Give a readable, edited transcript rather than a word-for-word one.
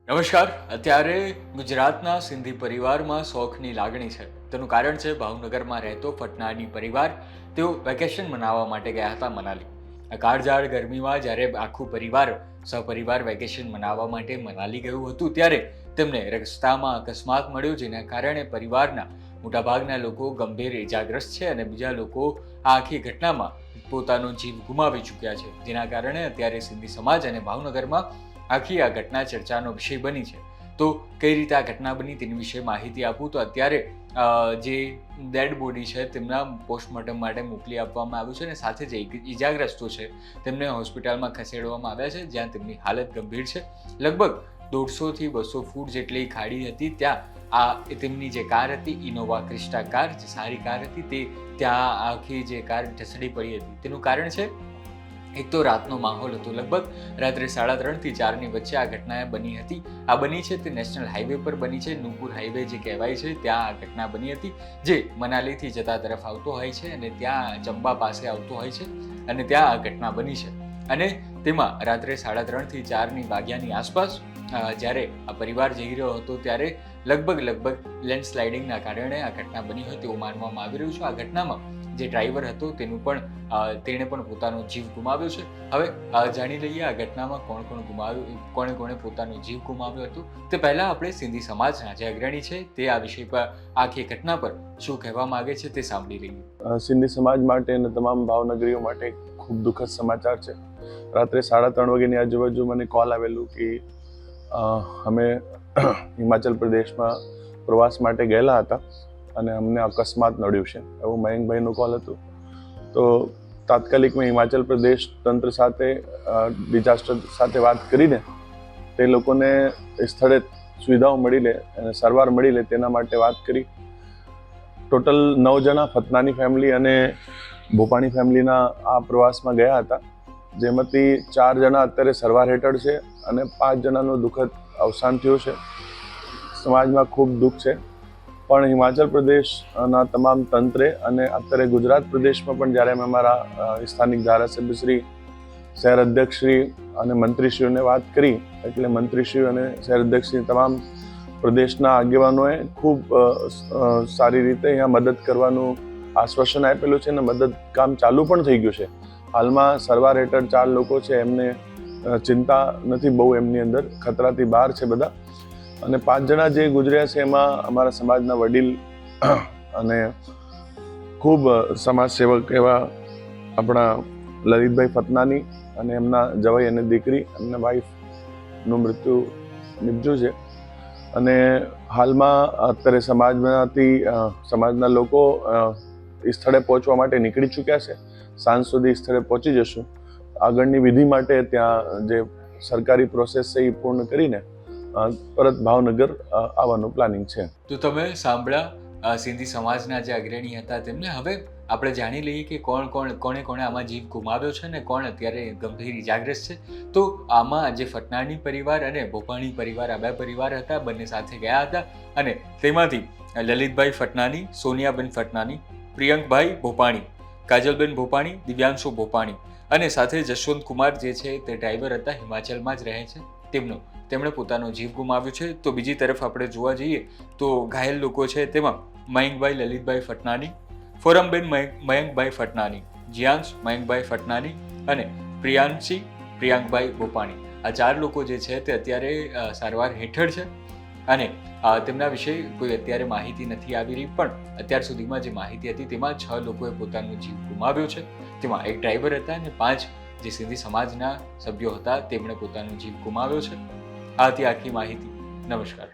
નમસ્કાર. અત્યારે ગુજરાતના સિંધી પરિવારમાં શોખની લાગણી છે. તેનું કારણ છે ભાવનગરમાં રહેતો ફટનાની પરિવાર. તેઓ વેકેશન મનાવવા માટે ગયા હતા મનાલી. આ કાળઝાળ ગરમીમાં જ્યારે આખું પરિવાર સહપરિવાર વેકેશન મનાવવા માટે મનાલી ગયું હતું ત્યારે તેમને રસ્તામાં અકસ્માત મળ્યો, જેના કારણે પરિવારના મોટાભાગના લોકો ગંભીર ઇજાગ્રસ્ત છે અને બીજા લોકો આ આખી ઘટનામાં પોતાનો જીવ ગુમાવી ચૂક્યા છે, જેના કારણે અત્યારે સિંધી સમાજ અને ભાવનગરમાં આખી આ ઘટના ચર્ચાનો વિષય બની છે. તો કઈ રીતે આ ઘટના બની તેની વિશે માહિતી આપું તો અત્યારે જે ડેડ બોડી છે તેમના પોસ્ટમોર્ટમ માટે મોકલી આપવામાં આવ્યું છે અને સાથે જે ઇજાગ્રસ્તો છે તેમને હોસ્પિટલમાં ખસેડવામાં આવ્યા છે, જ્યાં તેમની હાલત ગંભીર છે. લગભગ 150 થી 200 ફૂટ જેટલી ખાડી હતી, ત્યાં તેમની જે કાર હતી ઇનોવા ક્રિસ્ટા કાર, જે સારી કાર હતી, તે ત્યાં આખી જે કાર ઢસડી પડી હતી. તેનું કારણ છે એક તો રાતનો માહોલ હતો. લગભગ રાત્રે 3:30 થી 4 ની વચ્ચે આ ઘટના બની હતી. આ બની છે તે નેશનલ હાઈવે પર બની છે, નૂપુર હાઈવે જે કહેવાય છે, ત્યાં આ ઘટના બની હતી, જે મનાલીથી જતા તરફ આવતો હોય છે અને ત્યાં ચંબા પાસે આવતો હોય છે અને ત્યાં આ ઘટના બની છે. અને તેમાં રાત્રે 3:30 થી 4 વાગ્યાની આસપાસ જ્યારે આ પરિવાર જઈ રહ્યો હતો ત્યારે લગભગ લેન્ડસ્લાઇડિંગના કારણે આ ઘટના બની હોય તેવું માનવામાં આવી રહ્યું છે. આ ઘટનામાં જે ડ્રાઈવર હતો તેણે પણ પોતાનો જીવ ગુમાવ્યો છે. હવે જાણી લઈએ આ ઘટનામાં કોણે પોતાનો જીવ ગુમાવ્યો હતો. તે પહેલા આપણે સિંધી સમાજના જે અગ્રણી છે તે આ વિષય પર, આખી ઘટના પર શું કહેવા માંગે છે તે સાંભળી લઈએ. સિંધી સમાજ માટે અને તમામ ભાવનગરીઓ માટે ખૂબ દુઃખદ સમાચાર છે. રાત્રે 3:30 વાગ્યાની આજુબાજુ મને કોલ આવેલું કે અમે હિમાચલ પ્રદેશમાં પ્રવાસ માટે ગયેલા હતા અને અમને અકસ્માત નડ્યું છે, એવું મયંકભાઈનો કોલ હતું. તો તાત્કાલિક મેં હિમાચલ પ્રદેશ તંત્ર સાથે ડિઝાસ્ટર સાથે વાત કરીને તે લોકોને સ્થળે સુવિધાઓ મળી લે અને સારવાર મળી લે તેના માટે વાત કરી. ટોટલ 9 જણા ફતનાની ફેમિલી અને ભોપાણી ફેમિલીના આ પ્રવાસમાં ગયા હતા, જેમાંથી 4 જણા અત્યારે સારવાર હેઠળ છે અને 5 જણાનું દુઃખદ અવસાન થયું છે. સમાજમાં ખૂબ દુઃખ છે, પણ હિમાચલ પ્રદેશના તમામ તંત્રે અને અત્યારે ગુજરાત પ્રદેશમાં પણ જ્યારે અમે અમારા સ્થાનિક ધારાસભ્ય શ્રી, શહેર અધ્યક્ષ શ્રી અને મંત્રીશ્રીઓને વાત કરી, એટલે મંત્રીશ્રી અને શહેર અધ્યક્ષશ્રી તમામ પ્રદેશના આગેવાનોએ ખૂબ સારી રીતે અહીંયા મદદ કરવાનું આશ્વાસન આપેલું છે અને મદદ કામ ચાલુ પણ થઈ ગયું છે. હાલમાં સારવાર હેઠળ 4 લોકો છે, એમને ચિંતા નથી બહુ, એમની અંદર ખતરાથી બહાર છે બધા. અને 5 જણા જે ગુજર્યા છે એમાં અમારા સમાજના વડીલ અને ખૂબ સમાજ સેવક એવા આપણા લલિતભાઈ ફતનાની અને એમના જવાઈ અને દીકરી, એમના વાઈફનું મૃત્યુ નિપજ્યું છે. અને હાલમાં અત્યારે સમાજના લોકો સ્થળે પહોંચવા માટે નીકળી ચૂક્યા છે. સાંજ સુધી સ્થળે પહોંચી જશું. આગળની વિધિ માટે ત્યાં જે સરકારી પ્રોસેસ છે એ પૂર્ણ કરીને પરત ભાવનગર આવવાનું પ્લાનિંગ છે. તો તમે સાંભળ્યા સિંધી સમાજના જે અગ્રણી હતા તેમને. હવે આપણે જાણી લઈએ કે કોણે આમાં જીવ ગુમાવ્યો છે અને કોણ અત્યારે ગંભીર ઇજાગ્રસ્ત છે. તો આમાં જે ફટનાની પરિવાર અને ભોપાણી પરિવાર, આ 2 પરિવાર હતા, બંને સાથે ગયા હતા અને તેમાંથી લલિતભાઈ ફટનાની, સોનિયાબેન ફટનાની, પ્રિયંકભાઈ ભોપાણી, કાજલબેન ભોપાણી, દિવ્યાંશુ ભોપાણી અને સાથે જશવંત કુમાર જે છે તે ડ્રાઈવર હતા, હિમાચલમાં જ રહે છે, તેમણે પોતાનો જીવ ગુમાવ્યો છે. તો બીજી તરફ આપણે જોવા જઈએ તો ઘાયલ લોકો છે, તેમાં મયંકભાઈ લલિતભાઈ ફટનાની, ફોરમબેન મયંકભાઈ ફટનાની, જીયાંશ મયંકભાઈ ફટનાની અને પ્રિયાંકભાઈ ભોપાણી, આ 4 લોકો જે છે તે અત્યારે સારવાર હેઠળ છે અને તેમના વિશે કોઈ અત્યારે માહિતી નથી આવી રહી. પણ અત્યાર સુધીમાં જે માહિતી હતી તેમાં 6 લોકોએ પોતાનો જીવ ગુમાવ્યો છે, તેમાં એક ડ્રાઈવર હતા અને 5 જે સિંધી સમાજના સભ્યો હતા તેમણે પોતાનો જીવ ગુમાવ્યો છે. આ હતી આખી માહિતી. નમસ્કાર.